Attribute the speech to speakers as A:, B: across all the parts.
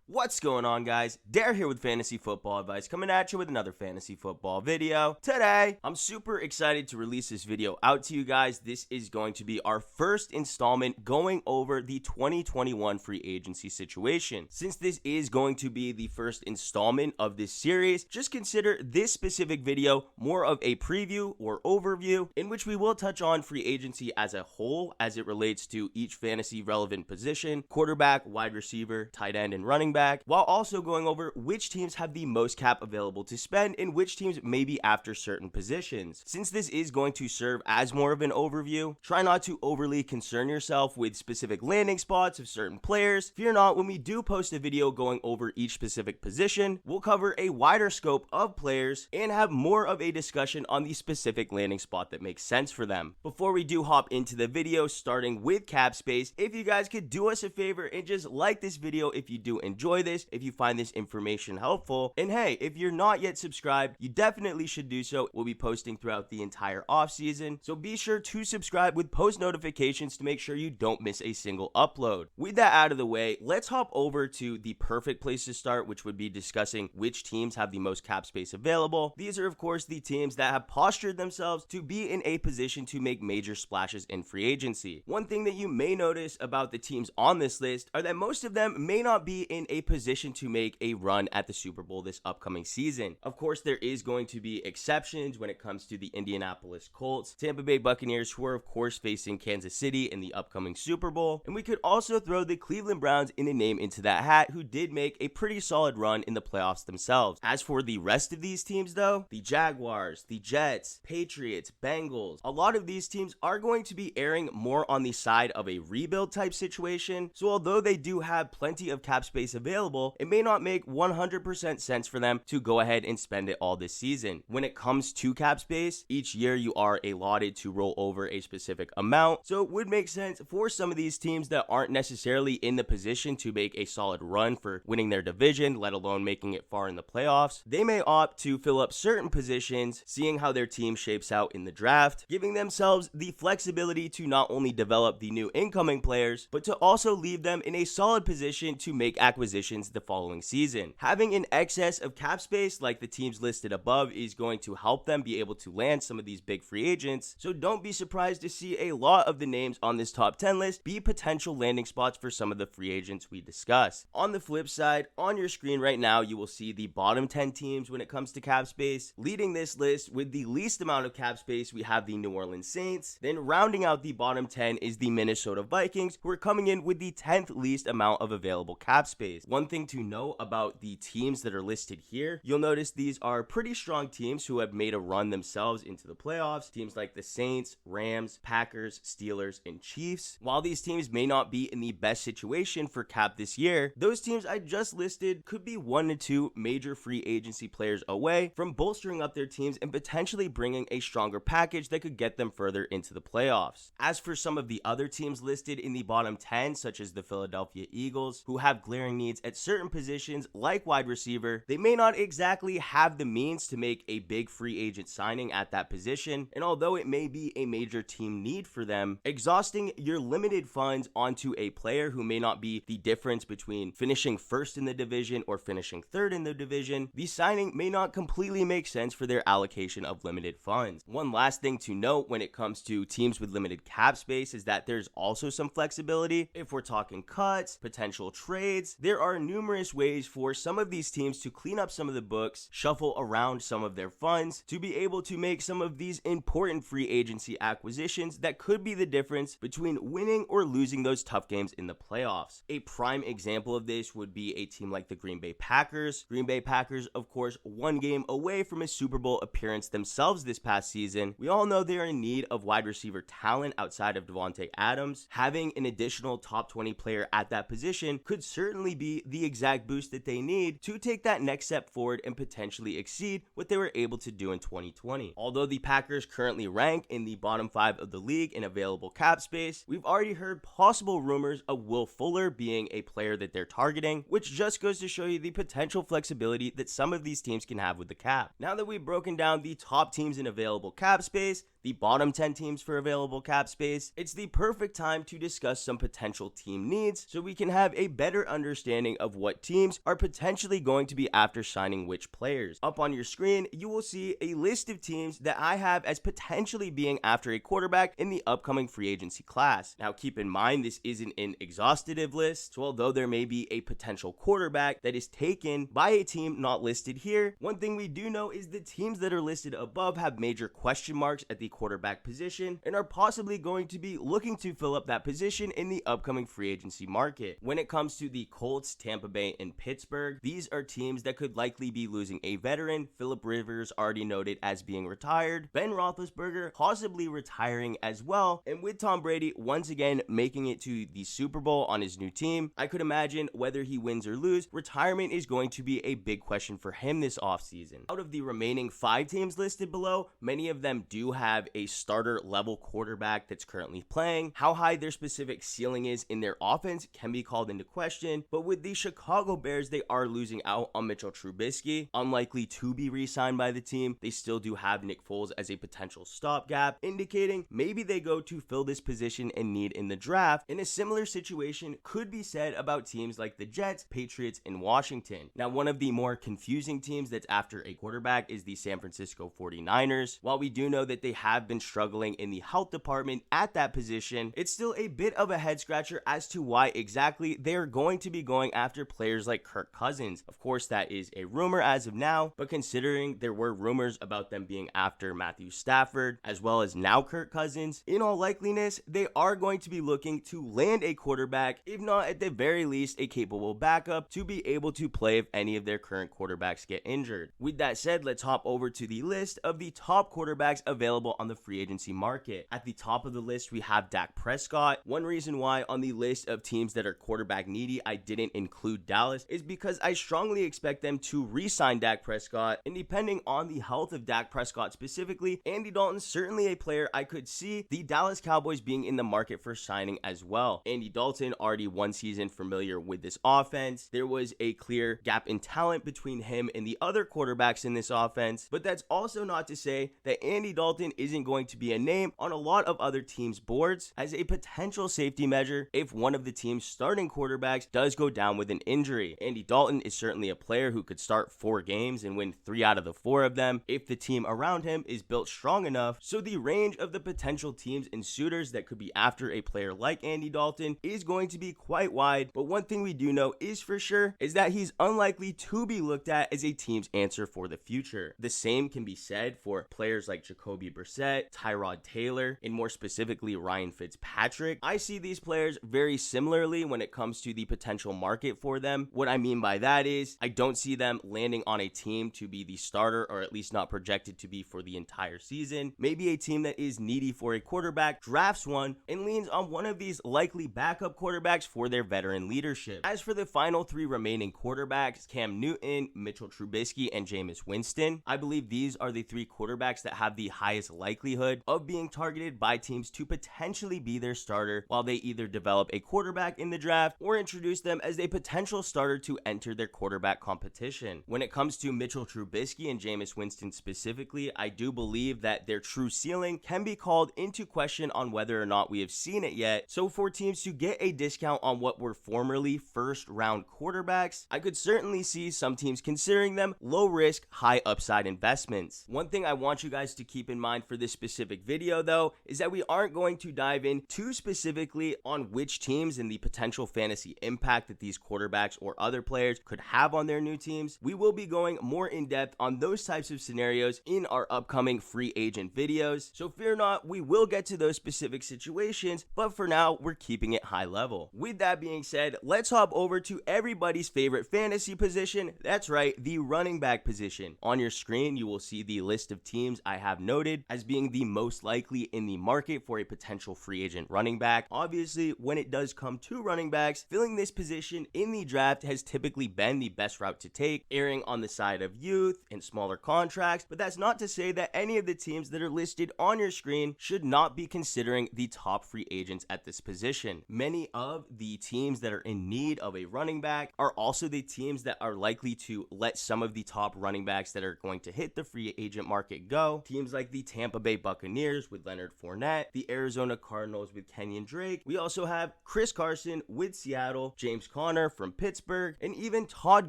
A: What's going on, guys? Dare here with Fantasy Football Advice, coming at you with another fantasy football video. Today, I'm super excited to release this video out to you guys. This is going to be our first installment going over the 2021 free agency situation. Since this is going to be the first installment of this series, just consider this specific video more of a preview or overview in which we will touch on free agency as a whole as it relates to each fantasy relevant position: quarterback, wide receiver, tight end, and running back, while also going over which teams have the most cap available to spend and which teams may be after certain positions. Since this is going to serve as more of an overview, try not to overly concern yourself with specific landing spots of certain players. Fear not, when we do post a video going over each specific position, we'll cover a wider scope of players and have more of a discussion on the specific landing spot that makes sense for them. Before we do hop into the video, starting with cap space, if you guys could do us a favor and just like this video if you do enjoy this, if you find this information helpful. And hey, if you're not yet subscribed, you definitely should do so. We'll be posting throughout the entire off season, so be sure to subscribe with post notifications to make sure you don't miss a single upload. With that out of the way, let's hop over to the perfect place to start, which would be discussing which teams have the most cap space available. These are of course the teams that have postured themselves to be in a position to make major splashes in free agency. One thing that you may notice about the teams on this list are that most of them may not be in a position to make a run at the Super Bowl this upcoming season. Of course, there is going to be exceptions when it comes to the Indianapolis Colts, Tampa Bay Buccaneers, who are of course facing Kansas City in the upcoming Super Bowl, and we could also throw the Cleveland Browns in a name into that hat, who did make a pretty solid run in the playoffs themselves. As for the rest of these teams though, the Jaguars, the Jets, Patriots, Bengals, a lot of these teams are going to be erring more on the side of a rebuild type situation, so although they do have plenty of cap space available, it may not make 100% sense for them to go ahead and spend it all this season. When it comes to cap space, each year you are allotted to roll over a specific amount, so it would make sense for some of these teams that aren't necessarily in the position to make a solid run for winning their division, let alone making it far in the playoffs. They may opt to fill up certain positions, seeing how their team shapes out in the draft, giving themselves the flexibility to not only develop the new incoming players, but to also leave them in a solid position to make acquisitions the following season. Having an excess of cap space like the teams listed above is going to help them be able to land some of these big free agents, so don't be surprised to see a lot of the names on this top 10 list be potential landing spots for some of the free agents we discuss. On the flip side, on your screen right now, you will see the bottom 10 teams when it comes to cap space. Leading this list with the least amount of cap space, we have the New Orleans Saints. Then rounding out the bottom 10 is the Minnesota Vikings, who are coming in with the 10th least amount of available cap space. One thing to know about the teams that are listed here, you'll notice these are pretty strong teams who have made a run themselves into the playoffs. Teams like the Saints, Rams, Packers, Steelers, and Chiefs. While these teams may not be in the best situation for cap this year, those teams I just listed could be 1 to 2 major free agency players away from bolstering up their teams and potentially bringing a stronger package that could get them further into the playoffs. As for some of the other teams listed in the bottom 10, such as the Philadelphia Eagles, who have glaring needs at certain positions like wide receiver, they may not exactly have the means to make a big free agent signing at that position, and although it may be a major team need for them, exhausting your limited funds onto a player who may not be the difference between finishing first in the division or finishing third in the division, the signing may not completely make sense for their allocation of limited funds. One last thing to note when it comes to teams with limited cap space is that there's also some flexibility. If we're talking cuts, potential trades, there are numerous ways for some of these teams to clean up some of the books, shuffle around some of their funds, to be able to make some of these important free agency acquisitions that could be the difference between winning or losing those tough games in the playoffs. A prime example of this would be a team like the Green Bay Packers. Green Bay Packers, of course, one game away from a Super Bowl appearance themselves this past season. We all know they are in need of wide receiver talent outside of Devontae Adams. Having an additional top 20 player at that position could certainly be the exact boost that they need to take that next step forward and potentially exceed what they were able to do in 2020. Although the Packers currently rank in the bottom 5 of the league in available cap space, we've already heard possible rumors of Will Fuller being a player that they're targeting, which just goes to show you the potential flexibility that some of these teams can have with the cap. Now that we've broken down the top teams in available cap space, the bottom 10 teams for available cap space, it's the perfect time to discuss some potential team needs so we can have a better understanding of what teams are potentially going to be after signing which players. Up on your screen, you will see a list of teams that I have as potentially being after a quarterback in the upcoming free agency class. Now keep in mind, this isn't an exhaustive list, so although there may be a potential quarterback that is taken by a team not listed here, one thing we do know is the teams that are listed above have major question marks at the quarterback position and are possibly going to be looking to fill up that position in the upcoming free agency market. When it comes to the Colts, Tampa Bay, and Pittsburgh, these are teams that could likely be losing a veteran. Phillip Rivers already noted as being retired, Ben Roethlisberger possibly retiring as well, and with Tom Brady once again making it to the Super Bowl on his new team, I could imagine whether he wins or lose, retirement is going to be a big question for him this offseason. Out of the remaining 5 teams listed below, many of them do have a starter level quarterback that's currently playing. How high their specific ceiling is in their offense can be called into question, but with the Chicago Bears, they are losing out on Mitchell Trubisky, unlikely to be re-signed by the team. They still do have Nick Foles as a potential stopgap, indicating maybe they go to fill this position and need in the draft. And a similar situation could be said about teams like the Jets, Patriots, and Washington. Now, one of the more confusing teams that's after a quarterback is the San Francisco 49ers. While we do know that they have been struggling in the health department at that position, it's still a bit of a head scratcher as to why exactly they are going to be going after players like Kirk Cousins. Of course, that is a rumor as of now, but considering there were rumors about them being after Matthew Stafford as well as now Kirk Cousins, in all likeliness, they are going to be looking to land a quarterback, if not at the very least a capable backup to be able to play if any of their current quarterbacks get injured. With that said, let's hop over to the list of the top quarterbacks available on the free agency market. At the top of the list, we have Dak Prescott. One reason why on the list of teams that are quarterback needy I didn't include Dallas is because I strongly expect them to re-sign Dak Prescott, and depending on the health of Dak Prescott specifically, Andy Dalton's certainly a player I could see the Dallas Cowboys being in the market for signing as well. Andy Dalton already one season familiar with this offense. There was a clear gap in talent between him and the other quarterbacks in this offense, but that's also not to say that Andy Dalton isn't going to be a name on a lot of other teams' boards as a potential safety measure if one of the team's starting quarterbacks does go down with an injury. Andy Dalton is certainly a player who could start 4 games and win 3 out of the 4 of them if the team around him is built strong enough, so the range of the potential teams and suitors that could be after a player like Andy Dalton is going to be quite wide, but one thing we do know is for sure is that he's unlikely to be looked at as a team's answer for the future. The same can be said for players like Jacoby Brissett, Tyrod Taylor, and more specifically Ryan Fitzpatrick. I see these players very similarly when it comes to the potential market for them. What I mean by that is I don't see them landing on a team to be the starter, or at least not projected to be for the entire season. Maybe a team that is needy for a quarterback drafts one and leans on one of these likely backup quarterbacks for their veteran leadership. As for the final 3 remaining quarterbacks, Cam Newton, Mitchell Trubisky, and Jameis Winston, I believe these are the 3 quarterbacks that have the highest likelihood of being targeted by teams to potentially be their starter, while they either develop a quarterback in the draft or introduce them as a potential starter to enter their quarterback competition. When it comes to Mitchell Trubisky and Jameis Winston specifically, I do believe that their true ceiling can be called into question on whether or not we have seen it yet. So for teams to get a discount on what were formerly first round quarterbacks, I could certainly see some teams considering them low risk, high upside investments. One thing I want you guys to keep in mind for this specific video though is that we aren't going to dive in too specifically on which teams and the potential fantasy impact that these quarterbacks or other players could have on their new teams. We will be going more in depth on those types of scenarios in our upcoming free agent videos, so fear not, we will get to those specific situations, but for now we're keeping it high level. With that being said, let's hop over to everybody's favorite fantasy position. That's right, the running back position. On your screen you will see the list of teams I have noted as being the most likely in the market for a potential free agent running back. Obviously, when it does come to running backs, filling this position in the draft has typically been the best route to take, erring on the side of youth and smaller contracts, but that's not to say that any of the teams that are listed on your screen should not be considering the top free agents at this position. Many of the teams that are in need of a running back are also the teams that are likely to let some of the top running backs that are going to hit the free agent market go. Teams like the Tampa Tampa Bay Buccaneers with Leonard Fournette, the Arizona Cardinals with Kenyon Drake. We also have Chris Carson with Seattle, James Conner from Pittsburgh, and even Todd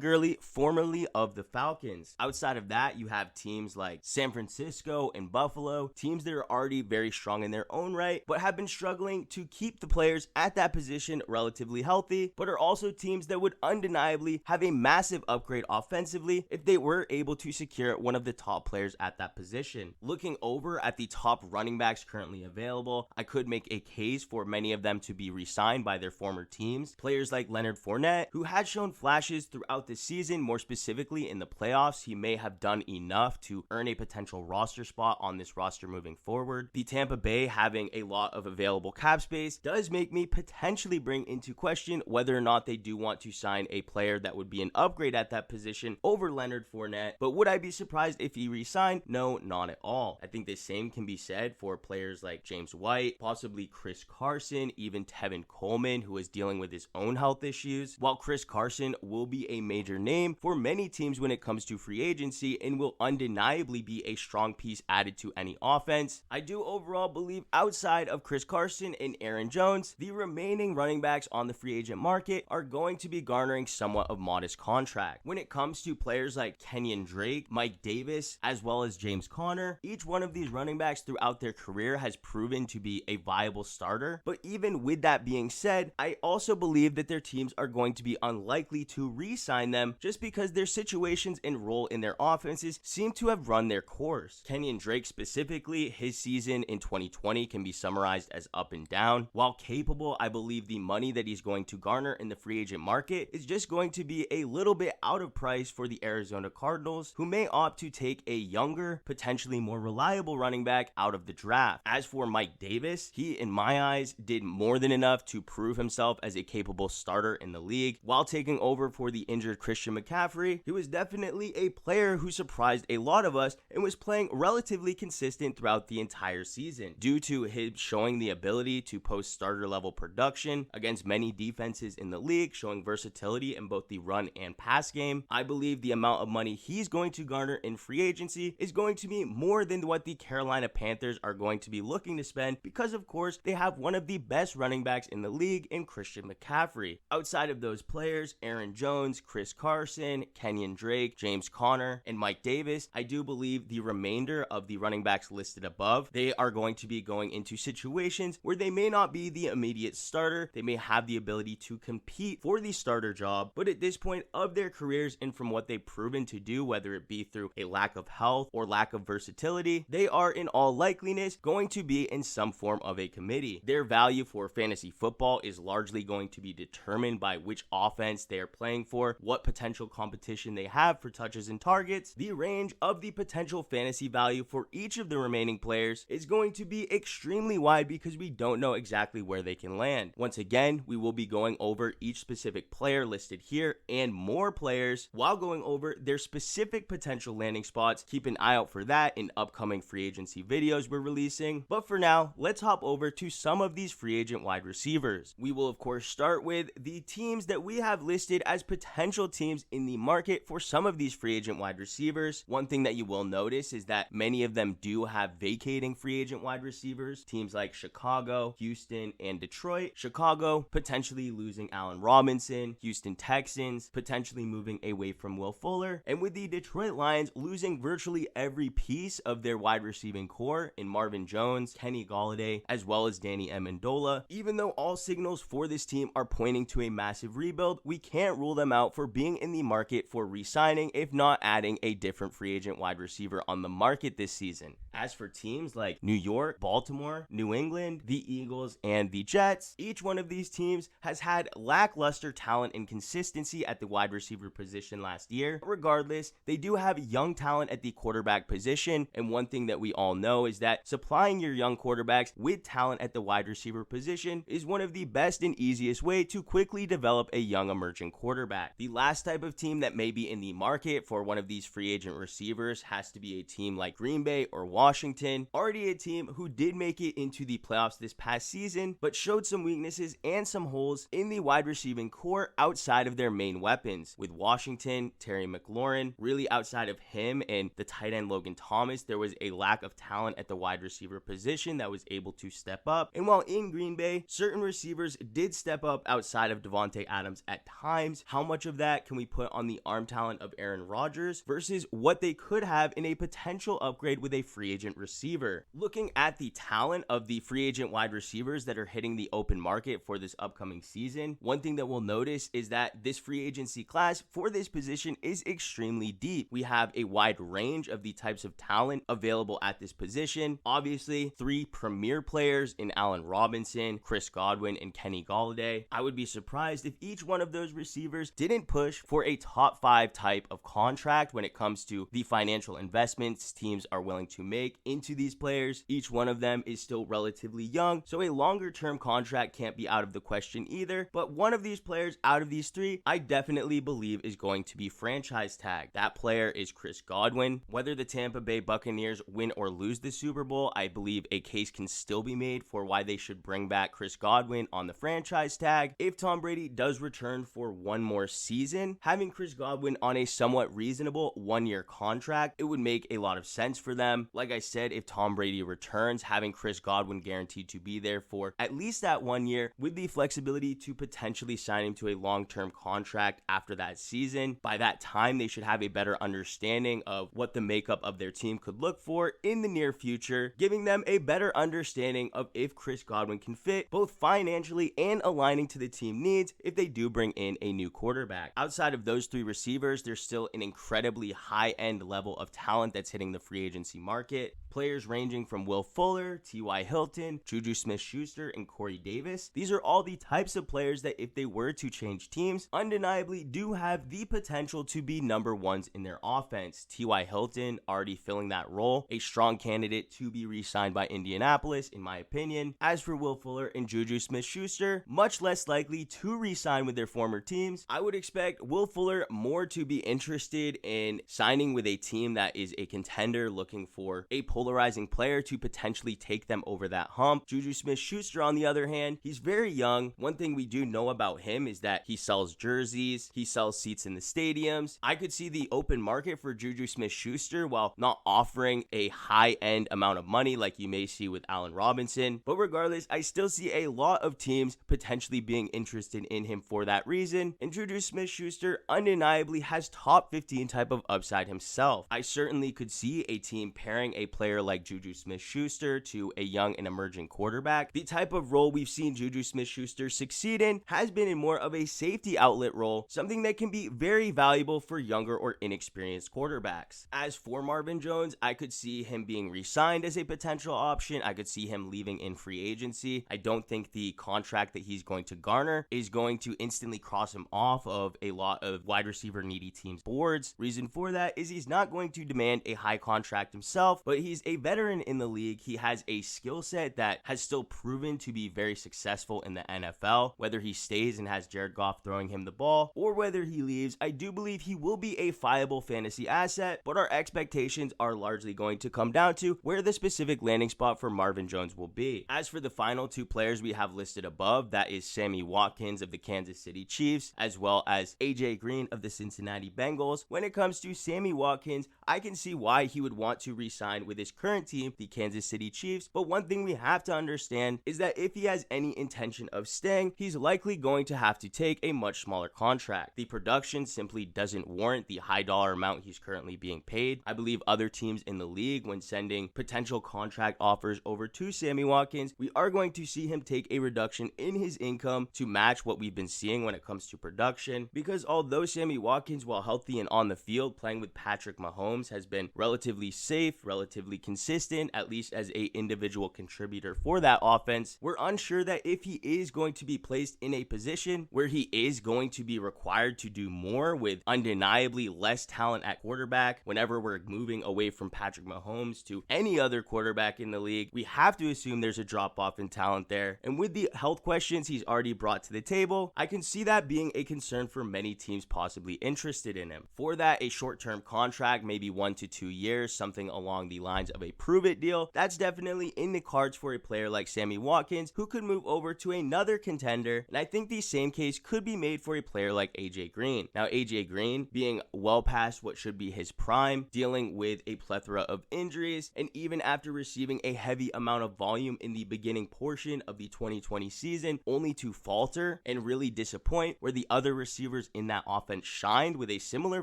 A: Gurley, formerly of the Falcons. Outside of that, you have teams like San Francisco and Buffalo, teams that are already very strong in their own right, but have been struggling to keep the players at that position relatively healthy, but are also teams that would undeniably have a massive upgrade offensively if they were able to secure one of the top players at that position. Looking over at the top running backs currently available, I could make a case for many of them to be re-signed by their former teams. Players like Leonard Fournette, who had shown flashes throughout the season, more specifically in the playoffs, he may have done enough to earn a potential roster spot on this roster moving forward. The Tampa Bay having a lot of available cap space does make me potentially bring into question whether or not they do want to sign a player that would be an upgrade at that position over Leonard Fournette. But would I be surprised if he re-signed? No, not at all. I think the same can be said for players like James White, possibly Chris Carson, even Tevin Coleman, who is dealing with his own health issues. While Chris Carson will be a major name for many teams when it comes to free agency and will undeniably be a strong piece added to any offense, I do overall believe outside of Chris Carson and Aaron Jones, the remaining running backs on the free agent market are going to be garnering somewhat of modest contract. When it comes to players like Kenyon Drake, Mike Davis, as well as James Conner, each one of these running backs throughout their career has proven to be a viable starter. But even with that being said, I also believe that their teams are going to be unlikely to re-sign them just because their situations and role in their offenses seem to have run their course. Kenyon Drake specifically, his season in 2020 can be summarized as up and down. While capable, I believe the money that he's going to garner in the free agent market is just going to be a little bit out of price for the Arizona Cardinals, who may opt to take a younger, potentially more reliable running back out of the draft. As for Mike Davis, he, in my eyes, did more than enough to prove himself as a capable starter in the league. While taking over for the injured Christian McCaffrey, he was definitely a player who surprised a lot of us and was playing relatively consistent throughout the entire season. Due to him showing the ability to post starter level production against many defenses in the league, showing versatility in both the run and pass game, I believe the amount of money he's going to garner in free agency is going to be more than what the Carolina Panthers are going to be looking to spend because, of course, they have one of the best running backs in the league in Christian McCaffrey. Outside of those players, Aaron Jones, Chris Carson, Kenyon Drake, James Conner, and Mike Davis, I do believe the remainder of the running backs listed above, they are going to be going into situations where they may not be the immediate starter. They may have the ability to compete for the starter job, but at this point of their careers and from what they've proven to do, whether it be through a lack of health or lack of versatility, they are in all likeliness going to be in some form of a committee. Their value for fantasy football is largely going to be determined by which offense they are playing for, what potential competition they have for touches and targets. The range of the potential fantasy value for each of the remaining players is going to be extremely wide because we don't know exactly where they can land. Once again, we will be going over each specific player listed here and more players while going over their specific potential landing spots. Keep an eye out for that in upcoming free agency videos we're releasing. But for now, let's hop over to some of these free agent wide receivers. We will of course start with the teams that we have listed as potential teams in the market for some of these free agent wide receivers. One thing that you will notice is that many of them do have vacating free agent wide receivers. Teams like Chicago, Houston, and Detroit. Chicago potentially losing Allen Robinson, Houston Texans potentially moving away from Will Fuller, and with the Detroit Lions losing virtually every piece of their wide receiving core in Marvin Jones, Kenny Golladay, as well as Danny Amendola. Even though all signals for this team are pointing to a massive rebuild, we can't rule them out for being in the market for re-signing, if not adding a different free agent wide receiver on the market this season. As for teams like New York, Baltimore, New England, the Eagles, and the Jets, each one of these teams has had lackluster talent and consistency at the wide receiver position last year. Regardless, they do have young talent at the quarterback position, and one thing that we all know is that supplying your young quarterbacks with talent at the wide receiver position is one of the best and easiest way to quickly develop a young emerging quarterback. The last type of team that may be in the market for one of these free agent receivers has to be a team like Green Bay or Washington, already a team who did make it into the playoffs this past season, but showed some weaknesses and some holes in the wide receiving core outside of their main weapons. With Washington, Terry McLaurin, really outside of him and the tight end Logan Thomas, there was a lack lack of talent at the wide receiver position that was able to step up. And while in Green Bay, certain receivers did step up outside of Devontae Adams at times. How much of that can we put on the arm talent of Aaron Rodgers versus what they could have in a potential upgrade with a free agent receiver? Looking at the talent of the free agent wide receivers that are hitting the open market for this upcoming season, one thing that we'll notice is that this free agency class for this position is extremely deep. We have a wide range of the types of talent available at this position. Obviously, 3 premier players in Allen Robinson, Chris Godwin, and Kenny Golladay. I would be surprised if each one of those receivers didn't push for a top 5 type of contract when it comes to the financial investments teams are willing to make into these players. Each one of them is still relatively young, so a longer term contract can't be out of the question either. But one of these players out of these 3, I definitely believe is going to be franchise tagged. That player is Chris Godwin. Whether the Tampa Bay Buccaneers win or lose the Super Bowl, I believe a case can still be made for why they should bring back Chris Godwin on the franchise tag. If Tom Brady does return for one more season, having Chris Godwin on a somewhat reasonable 1-year contract, it would make a lot of sense for them. Like I said, if Tom Brady returns, having Chris Godwin guaranteed to be there for at least that 1 year with the flexibility to potentially sign him to a long-term contract after that season. By that time, they should have a better understanding of what the makeup of their team could look for in the near future, giving them a better understanding of if Chris Godwin can fit both financially and aligning to the team needs if they do bring in a new quarterback. Outside of those 3 receivers, there's still an incredibly high-end level of talent that's hitting the free agency market. Players ranging from Will Fuller, T.Y. Hilton, Juju Smith-Schuster, and Corey Davis. These are all the types of players that if they were to change teams, undeniably do have the potential to be number 1s in their offense. T.Y. Hilton already filling that role, a strong candidate to be re-signed by Indianapolis, in my opinion. As for Will Fuller and Juju Smith-Schuster, much less likely to re-sign with their former teams. I would expect Will Fuller more to be interested in signing with a team that is a contender looking for a polarizing player to potentially take them over that hump. Juju Smith-Schuster, on the other hand, he's very young. One thing we do know about him is that he sells jerseys, he sells seats in the stadiums. I could see the open market for Juju Smith-Schuster while not offering a high-end amount of money like you may see with Allen Robinson. But regardless, I still see a lot of teams potentially being interested in him for that reason. And Juju Smith-Schuster undeniably has top 15 type of upside himself. I certainly could see a team pairing a player like Juju Smith-Schuster to a young and emerging quarterback. The type of role we've seen Juju Smith-Schuster succeed in has been in more of a safety outlet role, something that can be very valuable for younger or inexperienced quarterbacks. As for Marvin Jones, I could see him being re-signed as a potential option. I could see him leaving in free agency. I don't think the contract that he's going to garner is going to instantly cross him off of a lot of wide receiver needy teams' boards. Reason for that is he's not going to demand a high contract himself, but he's a veteran in the league. He has a skill set that has still proven to be very successful in the NFL. Whether he stays and has Jared Goff throwing him the ball or whether he leaves, I do believe he will be a viable fantasy asset, but our expectations are largely going to come down to where the specific landing spot for Marvin Jones will be. As for the final 2 players we have listed above, that is Sammy Watkins of the Kansas City Chiefs as well as AJ Green of the Cincinnati Bengals. When it comes to Sammy Watkins, I can see why he would want to re-sign with his current team, the Kansas City Chiefs, but one thing we have to understand is that if he has any intention of staying, he's likely going to have to take a much smaller contract. The production simply doesn't warrant the high dollar amount he's currently being paid. I believe other teams in the league, when sending potential contract offers over to Sammy Watkins, we are going to see him take a reduction in his income to match what we've been seeing when it comes to production, because although Sammy Watkins, while healthy and on the field playing with Patrick Mahomes, has been relatively safe, relatively consistent, at least as a individual contributor for that offense, we're unsure that if he is going to be placed in a position where he is going to be required to do more with undeniably less talent at quarterback. Whenever we're moving away from Patrick Mahomes to any other quarterback in the league, we have to assume there's a drop off in talent there. And with the health questions he's already brought to the table, I can see that being a concern for many teams possibly interested in him. For that, a short-term contract, maybe 1 to 2 years, something along the lines signs of a prove-it deal, that's definitely in the cards for a player like Sammy Watkins, who could move over to another contender, and I think the same case could be made for a player like AJ Green. Now, AJ Green being well past what should be his prime, dealing with a plethora of injuries, and even after receiving a heavy amount of volume in the beginning portion of the 2020 season, only to falter and really disappoint where the other receivers in that offense shined with a similar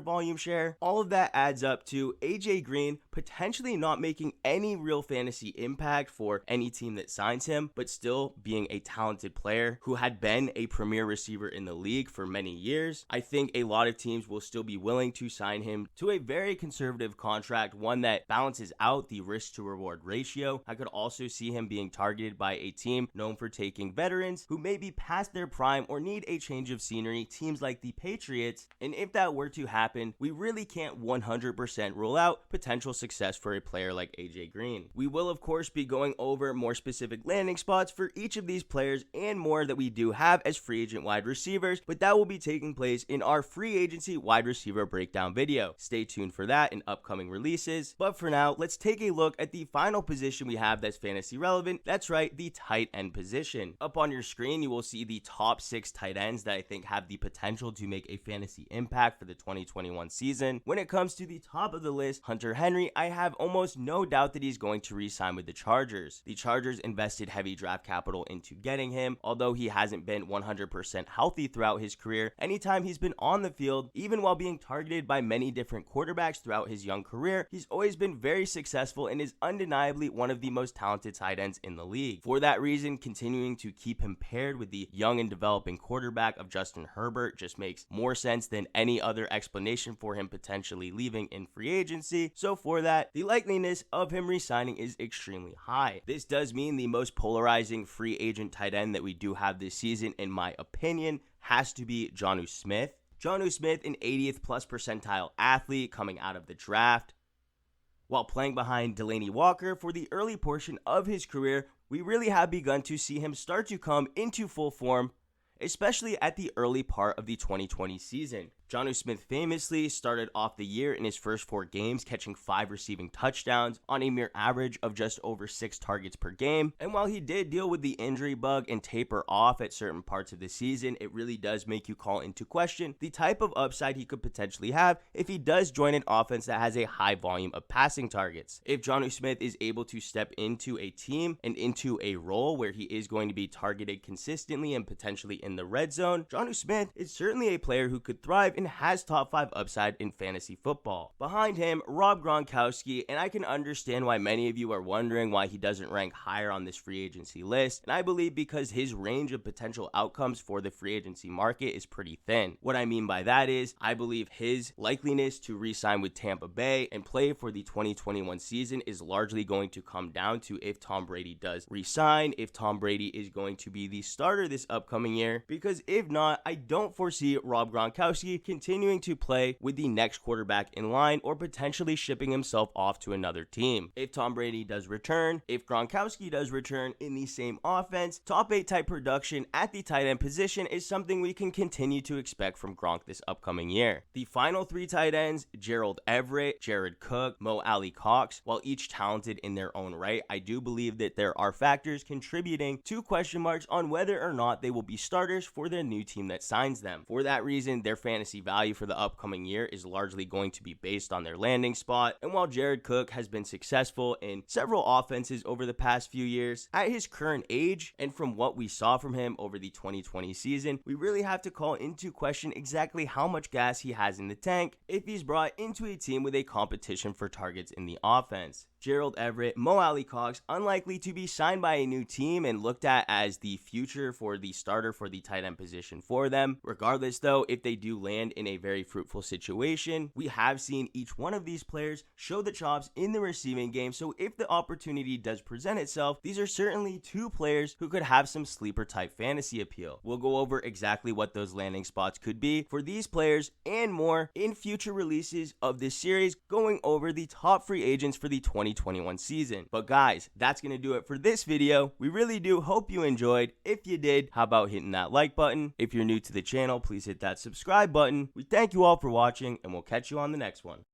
A: volume share. All of that adds up to AJ Green potentially not making any real fantasy impact for any team that signs him, but still being a talented player who had been a premier receiver in the league for many years. I think a lot of teams will still be willing to sign him to a very conservative contract, one that balances out the risk to reward ratio. I could also see him being targeted by a team known for taking veterans who may be past their prime or need a change of scenery, teams like the Patriots. And if that were to happen, we really can't 100% rule out potential success for a player like AJ Green. We will of course be going over more specific landing spots for each of these players and more that we do have as free agent wide receivers, but that will be taking place in our free agency wide receiver breakdown video. Stay tuned for that in upcoming releases. But for now, let's take a look at the final position we have that's fantasy relevant. That's right, the tight end position. Up on your screen, you will see the top 6 tight ends that I think have the potential to make a fantasy impact for the 2021 season. When it comes to the top of the list, Hunter Henry, I have almost no doubt that he's going to re-sign with the Chargers. The Chargers invested heavy draft capital into getting him, although he hasn't been 100% healthy throughout his career. Anytime he's been on the field, even while being targeted by many different quarterbacks throughout his young career, he's always been very successful and is undeniably one of the most talented tight ends in the league. For that reason, continuing to keep him paired with the young and developing quarterback of Justin Herbert just makes more sense than any other explanation for him potentially leaving in free agency. So for that, the likeliness of him re-signing is extremely high. This does mean the most polarizing free agent tight end that we do have this season, in my opinion, has to be Jonnu Smith. Jonnu Smith, an 80th plus percentile athlete coming out of the draft. While playing behind Delaney Walker for the early portion of his career, we really have begun to see him start to come into full form, especially at the early part of the 2020 season. Jonnu Smith famously started off the year in his first 4 games catching 5 receiving touchdowns on a mere average of just over 6 targets per game. And while he did deal with the injury bug and taper off at certain parts of the season, it really does make you call into question the type of upside he could potentially have if he does join an offense that has a high volume of passing targets. If Jonnu Smith is able to step into a team and into a role where he is going to be targeted consistently and potentially in the red zone, Jonnu Smith is certainly a player who could thrive and has top 5 upside in fantasy football. Behind him, Rob Gronkowski, and I can understand why many of you are wondering why he doesn't rank higher on this free agency list, and I believe because his range of potential outcomes for the free agency market is pretty thin. What I mean by that is, I believe his likeliness to re-sign with Tampa Bay and play for the 2021 season is largely going to come down to if Tom Brady does re-sign, if Tom Brady is going to be the starter this upcoming year, because if not, I don't foresee Rob Gronkowski continuing to play with the next quarterback in line or potentially shipping himself off to another team. If Tom Brady does return, if Gronkowski does return in the same offense, top 8 type production at the tight end position is something we can continue to expect from Gronk this upcoming year. The final 3 tight ends, Gerald Everett, Jared Cook, Mo Alley Cox, while each talented in their own right, I do believe that there are factors contributing to question marks on whether or not they will be starters for their new team that signs them. For that reason, their fantasy value for the upcoming year is largely going to be based on their landing spot. And while Jared Cook has been successful in several offenses over the past few years, at his current age and from what we saw from him over the 2020 season, we really have to call into question exactly how much gas he has in the tank if he's brought into a team with a competition for targets in the offense. Gerald Everett, Mo Alley Cox, unlikely to be signed by a new team and looked at as the future for the starter for the tight end position for them. Regardless though, if they do land in a very fruitful situation, we have seen each one of these players show the chops in the receiving game, so if the opportunity does present itself, these are certainly 2 players who could have some sleeper type fantasy appeal. We'll go over exactly what those landing spots could be for these players and more in future releases of this series, going over the top free agents for the 2021 season. But guys, that's gonna do it for this video. We really do hope you enjoyed. If you did, how about hitting that like button? If you're new to the channel, please hit that subscribe button. We thank you all for watching, and we'll catch you on the next one.